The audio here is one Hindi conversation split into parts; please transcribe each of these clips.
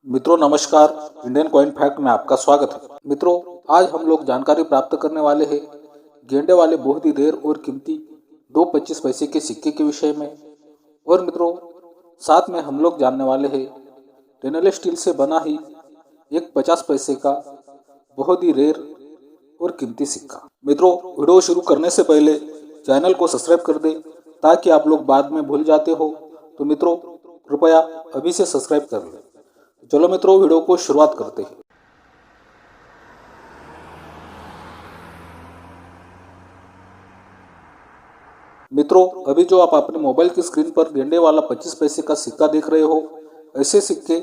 मित्रों नमस्कार, इंडियन कॉइन फैक्ट में आपका स्वागत है। मित्रों आज हम लोग जानकारी प्राप्त करने वाले हैं गेंडे वाले बहुत ही रेयर और कीमती 2 25 पैसे के सिक्के के विषय में। और मित्रों साथ में हम लोग जानने वाले हैं स्टेनलेस स्टील से बना ही एक 50 पैसे का बहुत ही रेयर और कीमती सिक्का। मित्रों वीडियो शुरू करने से पहले चैनल को सब्सक्राइब कर दें ताकि आप लोग बाद में भूल जाते हो। तो मित्रों कृपया अभी से सब्सक्राइब कर लें। चलो मित्रों वीडियो को शुरुआत करते हैं। मित्रों अभी जो आप अपने मोबाइल की स्क्रीन पर गेंडे वाला 25 पैसे का सिक्का देख रहे हो, ऐसे सिक्के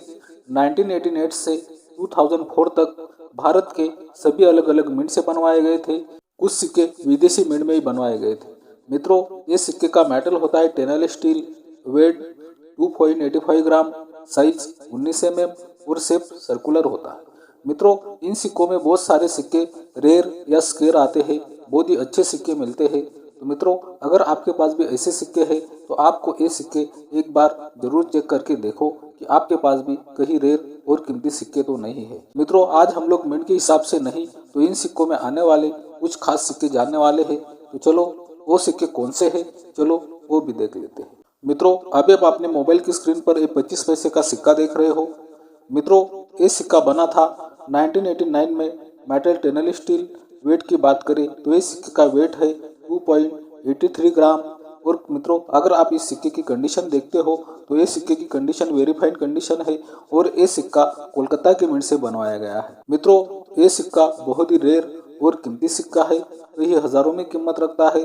1988 से 2004 तक भारत के सभी अलग अलग मिंट से बनवाए गए थे। कुछ सिक्के विदेशी मिंट में ही बनवाए गए थे। मित्रों ये सिक्के का मेटल होता है स्टेनलेस स्टील, वेट 2.85 ग्राम, साइज 19 mm और शेप सर्कुलर होता है। मित्रों इन सिक्कों में बहुत सारे सिक्के रेयर या स्केर आते हैं, बहुत ही अच्छे सिक्के मिलते हैं। तो मित्रों अगर आपके पास भी ऐसे सिक्के हैं तो आपको ये सिक्के एक बार जरूर चेक करके देखो कि आपके पास भी कहीं रेयर और कीमती सिक्के तो नहीं है। मित्रों आज हम लोग मिनट के हिसाब से नहीं तो इन सिक्कों में आने वाले कुछ खास सिक्के जानने वाले हैं। तो चलो वो सिक्के कौन से हैं, चलो वो भी देख लेते हैं। मित्रों अभी आप अपने मोबाइल की स्क्रीन पर एक 25 पैसे का सिक्का देख रहे हो। मित्रों ये सिक्का बना था 1989 में मेटल स्टेनलेस स्टील। वेट की बात करें तो ये सिक्के का वेट है 2.83 ग्राम। और मित्रों अगर आप इस सिक्के की कंडीशन देखते हो तो ये सिक्के की कंडीशन वेरीफाइड कंडीशन है और ये सिक्का कोलकाता के मिंट से बनवाया गया है। मित्रों ये सिक्का बहुत ही रेयर और कीमती सिक्का है, तो ये हजारों में कीमत रखता है।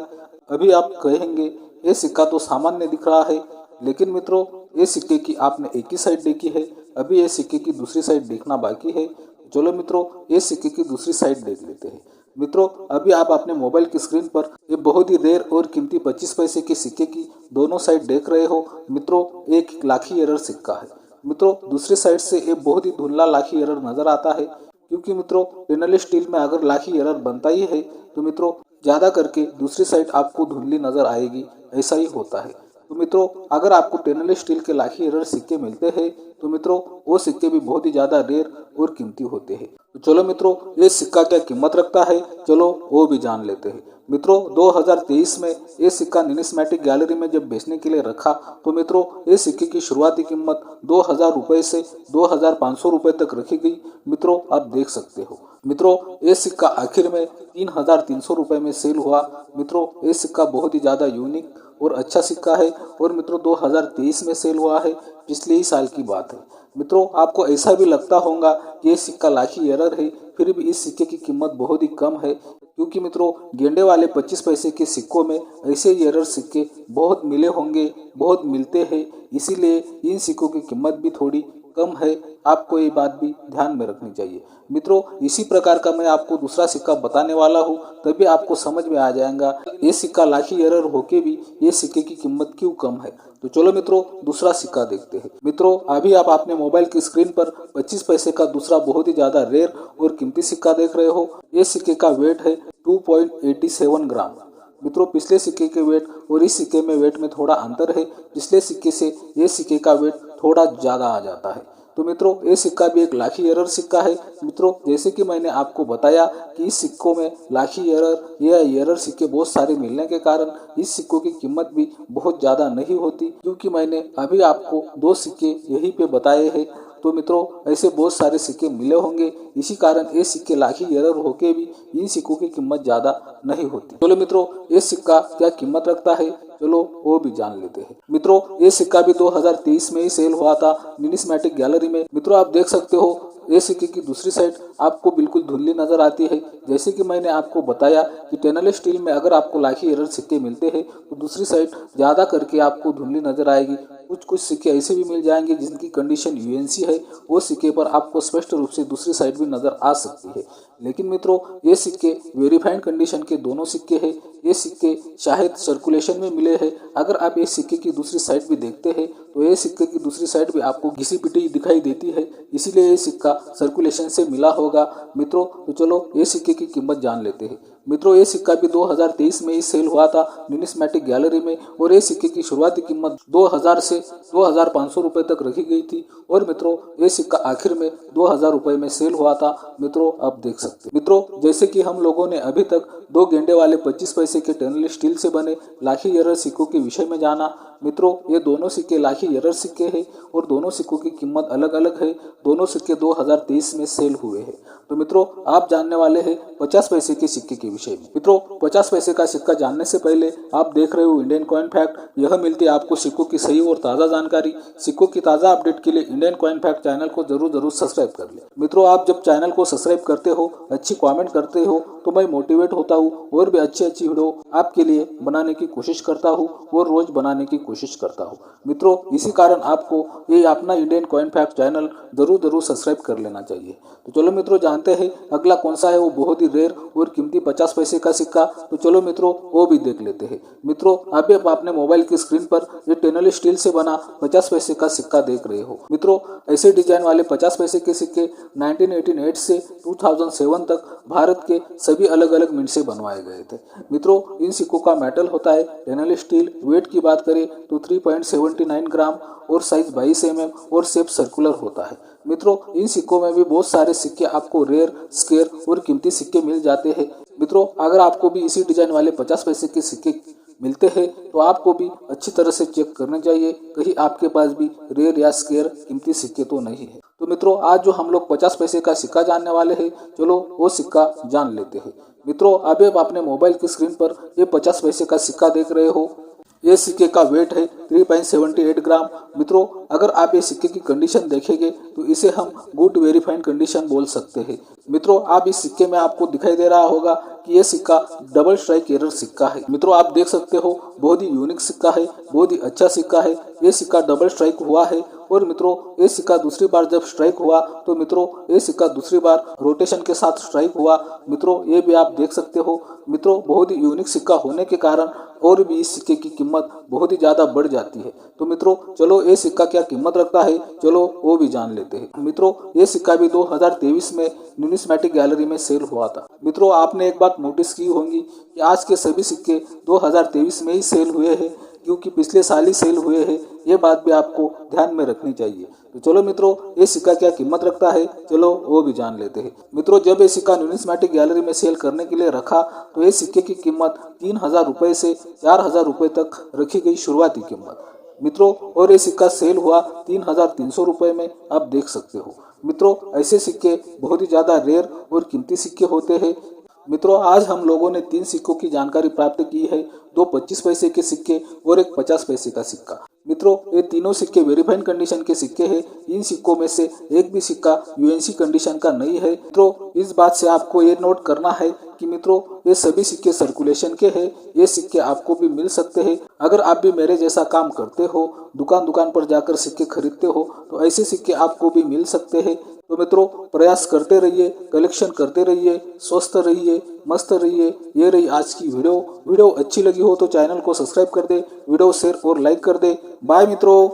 अभी आप कहेंगे ये सिक्का तो सामान्य दिख रहा है, लेकिन मित्रों ये सिक्के की आपने एक ही साइड देखी है, अभी ये सिक्के की दूसरी साइड देखना बाकी है। चलो मित्रों ये सिक्के की दूसरी साइड देख लेते हैं। मित्रों अभी आप अपने मोबाइल की स्क्रीन पर ये बहुत ही रेयर और कीमती 25 पैसे के सिक्के की दोनों साइड देख रहे हो। मित्रों एक लाखी एरर सिक्का है। मित्रों दूसरी साइड से ये बहुत ही धुंधला लाखी एरर नजर आता है, क्योंकि मित्रों स्टेनलेस स्टील में अगर लाखी एरर बनता ही है तो मित्रों ज्यादा करके दूसरी साइड आपको धुंधली नजर आएगी, ऐसा ही होता है। तो मित्रों अगर आपको स्टेनलेस स्टील के लाखी एरर सिक्के मिलते हैं तो मित्रों वो सिक्के भी बहुत ही ज्यादा रेयर और कीमती होते हैं। तो चलो मित्रों ये सिक्का क्या कीमत रखता है, चलो वो भी जान लेते हैं। मित्रों 2023 में ये सिक्का न्यूमिस्मेटिक गैलरी में जब बेचने के लिए रखा तो मित्रों ये सिक्के की शुरुआती कीमत 2000 रुपए से 2500 रुपए तक रखी गई। मित्रों आप देख सकते हो। मित्रों ये सिक्का आखिर में 3300 रुपए में सेल हुआ। मित्रों ये सिक्का बहुत ही ज्यादा यूनिक और अच्छा सिक्का है और मित्रों 2023 में सेल हुआ है, पिछले ही साल की बात है। मित्रों आपको ऐसा भी लगता होगा कि ये सिक्का लाखी एरर है, फिर भी इस सिक्के की कीमत बहुत ही कम है, क्योंकि मित्रों गेंडे वाले 25 पैसे के सिक्कों में ऐसे एरर सिक्के बहुत मिले होंगे, बहुत मिलते हैं, इसीलिए इन सिक्कों की कीमत भी थोड़ी कम है। आपको ये बात भी ध्यान में रखनी चाहिए। मित्रों इसी प्रकार का मैं आपको दूसरा सिक्का बताने वाला हूँ, तभी आपको समझ में आ जाएगा ये सिक्का लाखी एरर होके भी ये सिक्के की कीमत क्यों कम है। तो चलो मित्रों दूसरा सिक्का देखते हैं। मित्रों अभी आप अपने मोबाइल की स्क्रीन पर 25 पैसे का दूसरा बहुत ही ज्यादा रेयर और कीमती सिक्का देख रहे हो। ये सिक्के का वेट है 2.87 ग्राम। मित्रों पिछले सिक्के के वेट और इस सिक्के में वेट में थोड़ा अंतर है, पिछले सिक्के से ये सिक्के का वेट थोड़ा ज्यादा आ जाता है। तो मित्रों ये सिक्का भी एक लाखी एरर सिक्का है। मित्रों जैसे कि मैंने आपको बताया कि इस सिक्कों में लाखी एरर या एरर सिक्के बहुत सारे मिलने के कारण इस सिक्कों की कीमत भी बहुत ज्यादा नहीं होती, क्योंकि मैंने अभी आपको 2 सिक्के यहीं पे बताए हैं। तो मित्रों ऐसे बहुत सारे सिक्के मिले होंगे, इसी कारण ये सिक्के लाखी एरर होके भी इन सिक्कों की कीमत ज्यादा नहीं होती। चलो मित्रों ये सिक्का क्या कीमत रखता है, चलो वो भी जान लेते हैं। मित्रों ये सिक्का भी 2023 में ही सेल हुआ था न्यूमिस्मेटिक गैलरी में। मित्रों आप देख सकते हो ये सिक्के की दूसरी साइड आपको बिल्कुल धुंधली नजर आती है। जैसे कि मैंने आपको बताया कि स्टेनलेस स्टील में अगर आपको लाखी एरर सिक्के मिलते हैं तो दूसरी साइड ज्यादा करके आपको धुंधली नजर आएगी। कुछ सिक्के ऐसे भी मिल जाएंगे जिनकी कंडीशन यूएनसी है, वो सिक्के पर आपको स्पष्ट रूप से दूसरी साइड भी नजर आ सकती है। लेकिन मित्रों ये सिक्के वेरीफाइड कंडीशन के दोनों सिक्के हैं। ये सिक्के शायद सर्कुलेशन में मिले हैं। अगर आप ये सिक्के की दूसरी साइड भी देखते हैं तो ये सिक्के की दूसरी साइड भी आपको घिसी पिटी दिखाई देती है, इसीलिए ये सिक्का सर्कुलेशन से मिला होगा। मित्रों तो चलो ये सिक्के की कीमत जान लेते हैं। मित्रों ये सिक्का भी 2023 में ही सेल हुआ था न्यूमिस्मेटिक गैलरी में और ये सिक्के की शुरुआती कीमत 2000 से 2500 रुपए तक रखी गई थी और मित्रों ये सिक्का आखिर में 2000 रुपए में सेल हुआ था। मित्रों आप देख सकते हैं। मित्रों जैसे कि हम लोगों ने अभी तक 2 गेंडे वाले 25 पैसे के टर्नल स्टील से बने लाखी एरर सिक्कों के विषय में जाना। मित्रों ये दोनों सिक्के लाखी एरर सिक्के हैं और दोनों सिक्कों की कीमत अलग अलग है। दोनों सिक्के 2023 में सेल हुए हैं। तो मित्रों आप जानने वाले हैं 50 पैसे के सिक्के के विषय में। मित्रों 50 पैसे का सिक्का जानने से पहले आप देख रहे हो इंडियन कॉइन फैक्ट। यह मिलती है आपको सिक्कों की सही और ताज़ा जानकारी। सिक्कों की ताज़ा अपडेट के लिए इंडियन कॉइन फैक्ट चैनल को जरूर सब्सक्राइब कर ले। मित्रों आप जब चैनल को सब्सक्राइब करते हो, अच्छी कमेंट करते हो तो मैं मोटिवेट होता हूँ और भी अच्छी वीडियो आपके लिए बनाने की कोशिश करता हूँ और रोज बनाने की कोशिश करता हूँ। मित्रों इसी कारण आपको ये अपना इंडियन कॉइन फैक्ट चैनल जरूर सब्सक्राइब कर लेना चाहिए। तो चलो मित्रों जानते हैं अगला कौन सा है वो बहुत ही रेयर और कीमती 50 पैसे का सिक्का। तो चलो मित्रों वो भी देख लेते हैं। मित्रों अभी आप अपने मोबाइल की स्क्रीन पर ये टनल स्टील से बना 50 पैसे का सिक्का देख रहे हो। मित्रों ऐसे डिजाइन वाले 50 पैसे के सिक्के 1988 से 2007 तक भारत के सभी अलग अलग मिंट से बनवाए गए थे। मित्रों इन सिक्कों का मेटल होता है टनल स्टील। वेट की बात करें तो 3.79 ग्राम और साइज 22 mm और शेप सर्कुलर होता है। मित्रों इन सिक्कों में भी बहुत सारे सिक्के आपको रेयर, स्केयर और कीमती सिक्के मिल जाते हैं। मित्रों अगर आपको भी इसी डिजाइन वाले 50 पैसे के सिक्के मिलते हैं तो आपको भी अच्छी तरह से चेक करना चाहिए कहीं आपके पास भी रेयर या स्केयर कीमती सिक्के तो नहीं है। तो मित्रों आज जो हम लोग 50 पैसे का सिक्का जानने वाले हैं, चलो वो सिक्का जान लेते हैं। मित्रों अभी आप अपने मोबाइल की स्क्रीन पर ये 50 पैसे का सिक्का देख रहे हो। ये सिक्के का वेट है 3.78 ग्राम। मित्रों अगर आप ये सिक्के की कंडीशन देखेंगे तो इसे हम गुड वेरी फाइन कंडीशन बोल सकते हैं। मित्रों आप इस सिक्के में आपको दिखाई दे रहा होगा कि ये सिक्का डबल स्ट्राइक एरर सिक्का है। मित्रों आप देख सकते हो बहुत ही यूनिक सिक्का है, बहुत ही अच्छा सिक्का है। ये सिक्का डबल स्ट्राइक हुआ है और मित्रों ये सिक्का दूसरी बार जब स्ट्राइक हुआ तो मित्रों ये सिक्का दूसरी बार रोटेशन के साथ स्ट्राइक हुआ। मित्रों ये भी आप देख सकते हो। मित्रों बहुत ही यूनिक सिक्का होने के कारण और भी इस सिक्के की कीमत बहुत ही ज़्यादा बढ़ जाती है। तो मित्रों चलो ये सिक्का क्या कीमत रखता है चलो वो भी जान लेते हैं। मित्रों ये सिक्का भी 2023 में न्यूमिस्मेटिक गैलरी में सेल हुआ था। मित्रों आपने एक बात नोटिस की होगी कि आज के सभी सिक्के 2023 में ही सेल हुए हैं क्योंकि पिछले साल ही सेल हुए हैं। ये बात भी आपको ध्यान में रखनी चाहिए। तो चलो मित्रों ये सिक्का क्या कीमत रखता है चलो वो भी जान लेते हैं। मित्रों जब ये सिक्का न्यूमिस्मेटिक गैलरी में सेल करने के लिए रखा तो ये सिक्के की कीमत 3000 रुपये से 4000 रुपये तक रखी गई शुरुआती कीमत। मित्रों और ये सिक्का सेल हुआ 3300 रुपये में, आप देख सकते हो। मित्रों ऐसे सिक्के बहुत ही ज़्यादा रेयर और कीमती सिक्के होते हैं। मित्रों आज हम लोगों ने 3 सिक्कों की जानकारी प्राप्त की है, 2 25 पैसे के सिक्के और एक 50 पैसे का सिक्का। मित्रों ये तीनों सिक्के वेरीफाइड कंडीशन के सिक्के हैं। इन सिक्कों में से एक भी सिक्का यूएनसी कंडीशन का नहीं है। मित्रों इस बात से आपको ये नोट करना है कि मित्रों ये सभी सिक्के सर्कुलेशन के हैं। ये सिक्के आपको भी मिल सकते हैं। अगर आप भी मेरे जैसा काम करते हो, दुकान पर जाकर सिक्के खरीदते हो तो ऐसे सिक्के आपको भी मिल सकते हैं। तो मित्रों प्रयास करते रहिए, कलेक्शन करते रहिए, स्वस्थ रहिए, मस्त रहिए। ये रही आज की वीडियो अच्छी लगी हो तो चैनल को सब्सक्राइब कर दे, वीडियो शेयर और लाइक कर दे। बाय मित्रों।